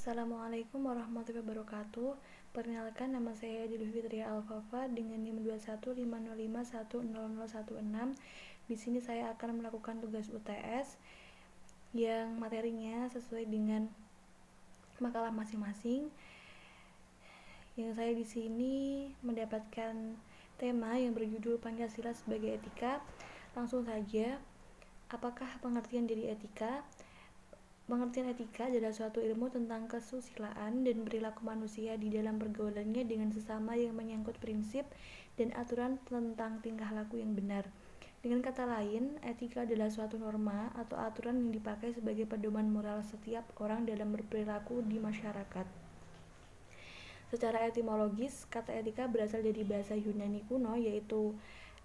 Assalamualaikum warahmatullahi wabarakatuh. Perkenalkan, nama saya Dwi Fitria Alfafa dengan NIM 21505100016. Di sini saya akan melakukan tugas UTS yang materinya sesuai dengan makalah masing-masing. Yang saya di sini mendapatkan tema yang berjudul Pancasila sebagai Etika. Langsung saja, apakah pengertian dari etika? Pengertian etika adalah suatu ilmu tentang kesusilaan dan perilaku manusia di dalam pergaulannya dengan sesama yang menyangkut prinsip dan aturan tentang tingkah laku yang benar. Dengan kata lain, etika adalah suatu norma atau aturan yang dipakai sebagai pedoman moral setiap orang dalam berperilaku di masyarakat. Secara etimologis, kata etika berasal dari bahasa Yunani kuno, yaitu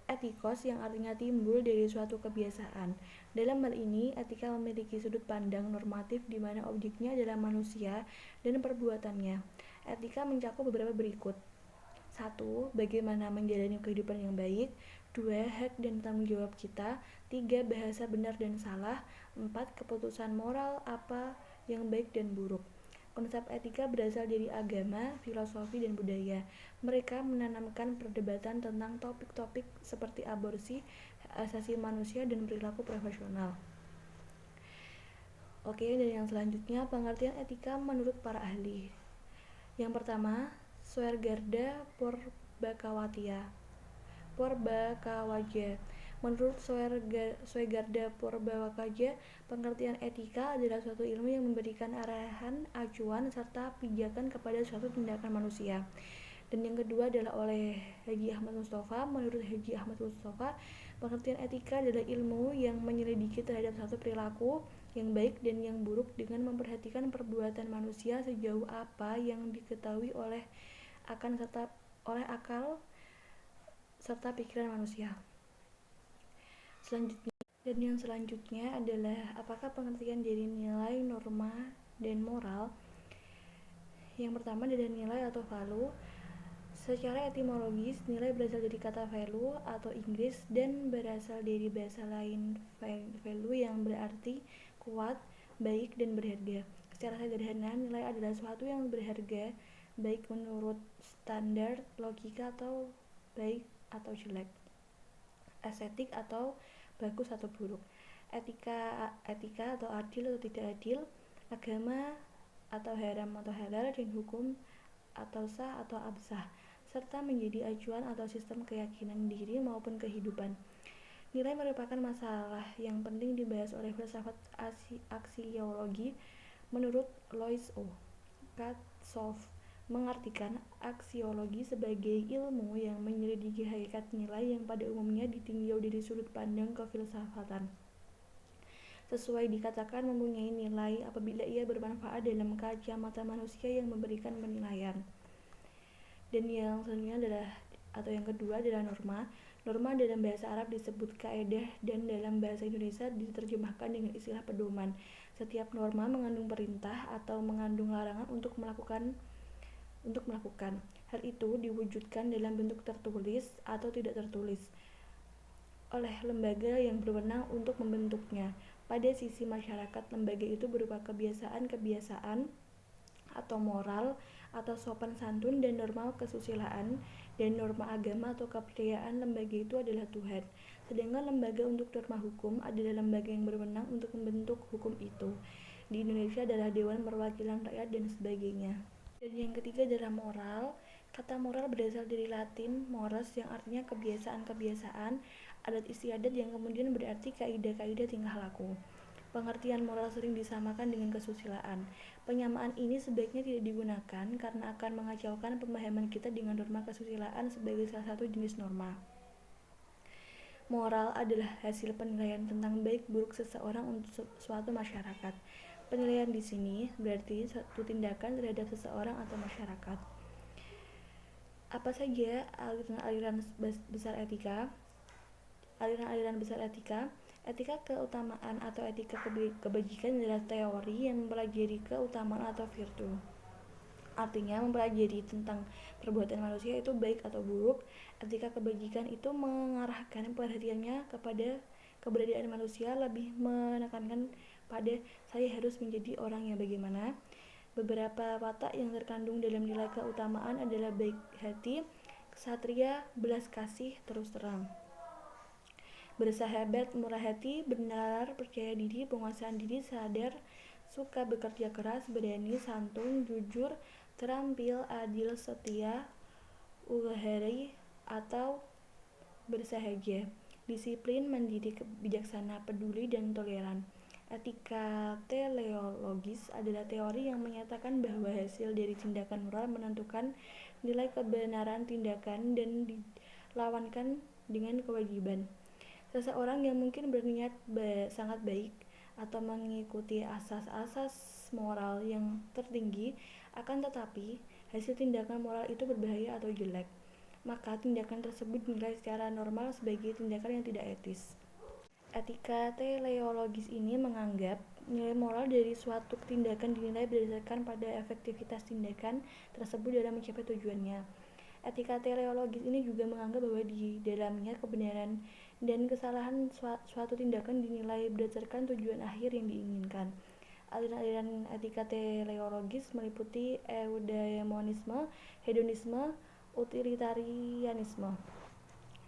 etikos, yang artinya timbul dari suatu kebiasaan. Dalam hal ini, etika memiliki sudut pandang normatif di mana objeknya adalah manusia dan perbuatannya. Etika mencakup beberapa berikut. 1. Bagaimana menjalani kehidupan yang baik. 2. Hak dan tanggung jawab kita. 3. Bahasa benar dan salah. 4. Keputusan moral apa yang baik dan buruk. Konsep etika berasal dari agama, filosofi, dan budaya. Mereka menanamkan perdebatan tentang topik-topik seperti aborsi, hak asasi manusia, dan perilaku profesional. Oke, dan yang selanjutnya, pengertian etika menurut para ahli. Yang pertama, Suergarda Porbakawaja. Menurut Suergarda Porbakawaja, pengertian etika adalah suatu ilmu yang memberikan arahan, acuan, serta pijakan kepada suatu tindakan manusia. Dan yang kedua adalah oleh Haji Ahmad Mustafa. Menurut Haji Ahmad Mustafa, pengertian etika adalah ilmu yang menyelidiki terhadap suatu perilaku yang baik dan yang buruk dengan memperhatikan perbuatan manusia sejauh apa yang diketahui oleh akal serta pikiran manusia. Dan yang selanjutnya adalah apakah pengertian dari nilai, norma, dan moral. Yang pertama adalah nilai atau value. Secara etimologis, nilai berasal dari kata value atau Inggris dan berasal dari bahasa lain value yang berarti kuat, baik, dan berharga. Secara sederhana, nilai adalah sesuatu yang berharga baik menurut standar logika atau baik atau jelek, estetik atau bagus atau buruk, etika atau adil atau tidak adil, agama atau haram atau halal, dan hukum atau sah atau absah, serta menjadi acuan atau sistem keyakinan diri maupun kehidupan. Nilai merupakan masalah yang penting dibahas oleh filsafat aksiologi. Menurut Lois O. Katsoff, mengartikan aksiologi sebagai ilmu yang menyelidiki hakikat nilai yang pada umumnya ditinjau dari sudut pandang kefilsafatan. Sesuai dikatakan mempunyai nilai apabila ia bermanfaat dalam kacamata manusia yang memberikan penilaian. Dan yang selanjutnya adalah yang kedua adalah norma. Norma dalam bahasa Arab disebut kaedah dan dalam bahasa Indonesia diterjemahkan dengan istilah pedoman. Setiap norma mengandung perintah atau mengandung larangan untuk melakukan. Hal itu diwujudkan dalam bentuk tertulis atau tidak tertulis oleh lembaga yang berwenang untuk membentuknya. Pada sisi masyarakat, lembaga itu berupa kebiasaan atau moral atau sopan santun dan norma kesusilaan, dan norma agama atau kepercayaan lembaga itu adalah Tuhan. Sedangkan lembaga untuk norma hukum adalah lembaga yang berwenang untuk membentuk hukum itu. Di Indonesia adalah Dewan Perwakilan Rakyat dan sebagainya. Dan yang ketiga adalah moral. Kata moral berasal dari Latin mores, yang artinya kebiasaan-kebiasaan, adat istiadat, yang kemudian berarti kaidah-kaidah tingkah laku. Pengertian moral sering disamakan dengan kesusilaan. Penyamaan ini sebaiknya tidak digunakan karena akan mengacaukan pemahaman kita dengan norma kesusilaan sebagai salah satu jenis norma. Moral adalah hasil penilaian tentang baik buruk seseorang untuk suatu masyarakat. Penilaian di sini berarti suatu tindakan terhadap seseorang atau masyarakat. Apa saja aliran-aliran besar etika? Aliran-aliran besar etika. Etika keutamaan atau etika kebajikan adalah teori yang mempelajari keutamaan atau virtu. Artinya mempelajari tentang perbuatan manusia itu baik atau buruk. Etika kebajikan itu mengarahkan perhatiannya kepada keberadaan manusia, lebih menekankan pada saya harus menjadi orang yang bagaimana. Beberapa watak yang terkandung dalam nilai keutamaan adalah baik hati, kesatria, belas kasih, terus terang, bersahabat, murah hati, benar, percaya diri, penguasaan diri, sadar, suka bekerja keras, berani, santun, jujur, terampil, adil, setia, ulahari, atau bersahaja, disiplin, mandiri, bijaksana, peduli, dan toleran. Etika teleologis adalah teori yang menyatakan bahwa hasil dari tindakan moral menentukan nilai kebenaran tindakan dan dilawankan dengan kewajiban. Seseorang yang mungkin berniat sangat baik atau mengikuti asas-asas moral yang tertinggi, akan tetapi hasil tindakan moral itu berbahaya atau jelek, maka tindakan tersebut dinilai secara normal sebagai tindakan yang tidak etis. Etika teleologis ini menganggap nilai moral dari suatu tindakan dinilai berdasarkan pada efektivitas tindakan tersebut dalam mencapai tujuannya. Etika teleologis ini juga menganggap bahwa di dalamnya kebenaran dan kesalahan suatu tindakan dinilai berdasarkan tujuan akhir yang diinginkan. Aliran-aliran etika teleologis meliputi eudaimonisme, hedonisme, utilitarianisme.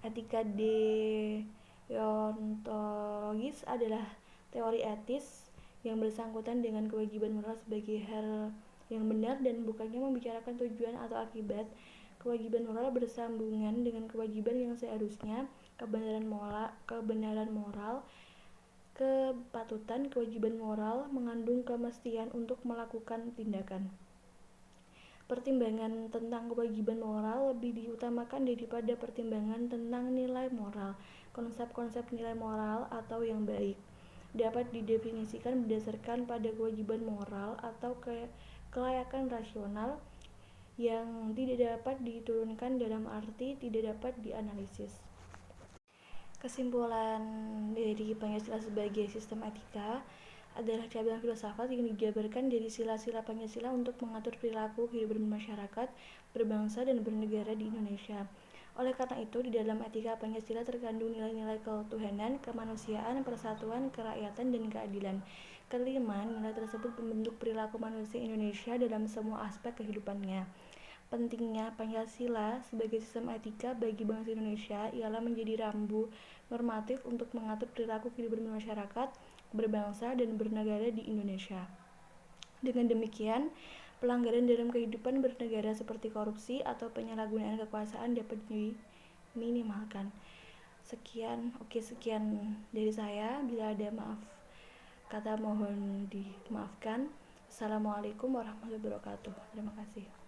Etika deontologis adalah teori etis yang bersangkutan dengan kewajiban moral sebagai hal yang benar dan bukannya membicarakan tujuan atau akibat. Kewajiban moral bersambungan dengan kewajiban yang seharusnya, kebenaran moral, kepatutan. Kewajiban moral mengandung kemestian untuk melakukan tindakan. Pertimbangan tentang kewajiban moral lebih diutamakan daripada pertimbangan tentang nilai moral. Konsep-konsep nilai moral atau yang baik dapat didefinisikan berdasarkan pada kewajiban moral atau kelayakan rasional yang tidak dapat diturunkan dalam arti tidak dapat dianalisis. Kesimpulan dari Pancasila sebagai sistem etika adalah cabang filsafat yang dijabarkan dari sila-sila Pancasila untuk mengatur perilaku kehidupan masyarakat, berbangsa, dan bernegara di Indonesia. Oleh karena itu, di dalam etika Pancasila terkandung nilai-nilai ketuhanan, kemanusiaan, persatuan, kerakyatan, dan keadilan. Kelima, nilai tersebut membentuk perilaku manusia Indonesia dalam semua aspek kehidupannya. Pentingnya Pancasila sebagai sistem etika bagi bangsa Indonesia ialah menjadi rambu normatif untuk mengatur perilaku kehidupan masyarakat, berbangsa, dan bernegara di Indonesia. Dengan demikian, pelanggaran dalam kehidupan bernegara seperti korupsi atau penyalahgunaan kekuasaan dapat diminimalkan. Sekian dari saya. Bila ada maaf kata mohon dimaafkan. Assalamualaikum warahmatullahi wabarakatuh. Terima kasih.